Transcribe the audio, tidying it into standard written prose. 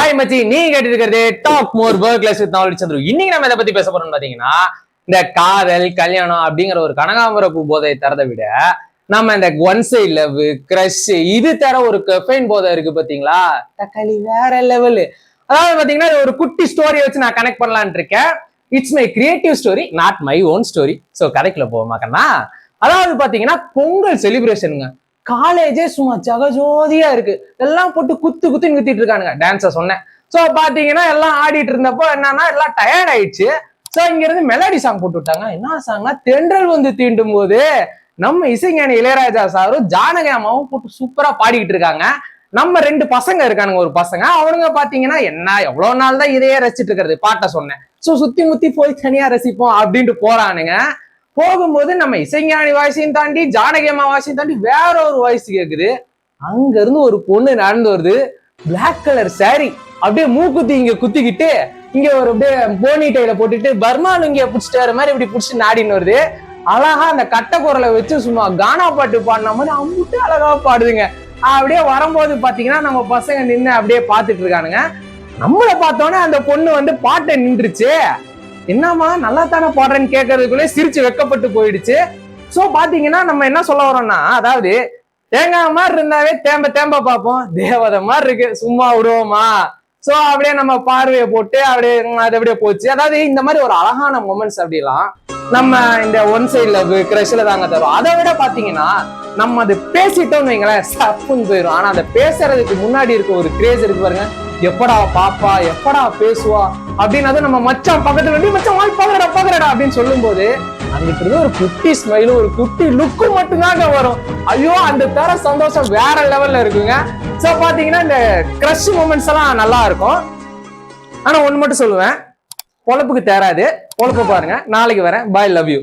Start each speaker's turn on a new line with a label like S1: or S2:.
S1: Hi மச்சி, நீங்க கேட்டு இருக்கிறது talk more work life with knowledge Chandru. இன்னைக்கு நம்ம எதை பத்தி பேச போறோம்னு பாத்தீங்கன்னா, இந்த காதல் கல்யாணம் அப்படிங்கிற ஒரு கனகாம்பரப்பு போதை தரதை விட நம்ம இந்த ஒன் சைட் லவ் கிரஷ் இது தர ஒரு கெஃபைன் போதை இருக்கு பாத்தீங்களா, தக்காளி வேற லெவலு. அதாவது பாத்தீங்கன்னா ஒரு குட்டி ஸ்டோரி வச்சு நான் கனெக்ட் பண்ணலான் இருக்கேன். It's my creative story, not my own story. So கதைக்குள்ள போவோமாக்கண்ணா. அதாவது பாத்தீங்கன்னா பொங்கல் செலிப்ரேஷனுங்க. காலேஜே சும்மா ஜகஜோதியா இருக்கு. எல்லாம் போட்டு குத்துன்னு குத்திட்டு இருக்கானுங்க. டான்ஸ சொன்னேன். சோ பாத்தீங்கன்னா எல்லாம் ஆடிட்டு இருந்தப்போ என்னன்னா எல்லாம் டயர்ட் ஆயிடுச்சு. சோ இங்க இருந்து மெலடி சாங் போட்டு விட்டாங்க. என்ன சாங்னா, தென்றல் வந்து தீண்டும் போது நம்ம இசைஞானி இளையராஜா சாரும் ஜானகி அம்மாவும் போட்டு சூப்பரா பாடிக்கிட்டு இருக்காங்க. நம்ம ரெண்டு பசங்க இருக்கானுங்க, ஒரு பசங்க. அவனுங்க பாத்தீங்கன்னா என்ன எவ்வளவு நாள் தான் இதையே ரசிச்சுட்டு இருக்கிறது, பாட்ட சொன்னேன். சோ சுத்தி முத்தி போய் தனியா ரசிப்போம் அப்படின்ட்டு போறானுங்க. போகும்போது நம்ம இசைஞானி வாய்ஸையும் தாண்டி ஜானகி அம்மா வாய்ஸையும் தாண்டி வேற ஒரு வாய்ஸ் கேக்குது. அங்க இருந்து ஒரு பொண்ணு நடந்து வருது. பிளாக் கலர் சாரி, அப்படியே மூக்குத்தி இங்க குத்திக்கிட்டு, இங்க ஒரு அப்படியே போனி டைல போட்டுட்டு பர்மால் இங்க புடிச்சிட்டு வர மாதிரி இப்படி புடிச்சு நாடின்னு வருது. அழகா அந்த கட்ட குரலை வச்சு சும்மா கானா பாட்டு பாடின மாதிரி அம்புட்டு அழகா பாடுதுங்க. அப்படியே வரும்போது பாத்தீங்கன்னா நம்ம பசங்க நின்று அப்படியே பாத்துட்டு இருக்கானுங்க. நம்மளை பார்த்தோன்னே அந்த பொண்ணு வந்து பாட்டை நின்றுச்சு. என்னம்மா நல்லா தானே பாடுறேன்னு கேட்கறதுக்குள்ளே சிரிச்சு வெக்கப்பட்டு போயிடுச்சு. சோ பாத்தீங்கன்னா நம்ம என்ன சொல்ல வரோம்னா, அதாவது தேங்காய் மாதிரி இருந்தாவே தேம்ப பார்ப்போம், தேவதை மாதிரி இருக்கு சும்மா விடுவோமா. சோ அப்படியே நம்ம பார்வையை போட்டு அப்படியே அது அப்படியே போச்சு. அதாவது இந்த மாதிரி ஒரு அழகான மொமெண்ட்ஸ் அப்படிலாம் நம்ம இந்த ஒன் சைட் லவ் கிரஷ்ல தாங்க தரும். அதை விட பாத்தீங்கன்னா நம்ம அது பேசிட்டோம்னு வைங்களேன், சப்புன்னு போயிடும். ஆனா அதை பேசுறதுக்கு முன்னாடி இருக்க ஒரு கிரேஸ் இருக்கு பாருங்க. எப்படா பாப்பா, எப்படா பேசுவா அப்படின்னு நம்ம மச்சான் பக்கத்துல வந்து மச்சான் வாய் பாக்குறடா அப்படின்னு சொல்லும் போது அங்கிட்டு இருந்து ஒரு குட்டி ஸ்மைலும் ஒரு குட்டி லுக்கும் மட்டும்தாங்க வரும். ஐயோ, அந்த தர சந்தோஷம் வேற லெவல்ல இருக்குங்க. சோ பாத்தீங்கன்னா இந்த கிரஷ் மூமெண்ட்ஸ் எல்லாம் நல்லா இருக்கும். ஆனா ஒண்ணு மட்டும் சொல்லுவேன், பொழப்புக்கு தேராது. பொழப்பு பாருங்க. நாளைக்கு வரேன். பாய், லவ் யூ.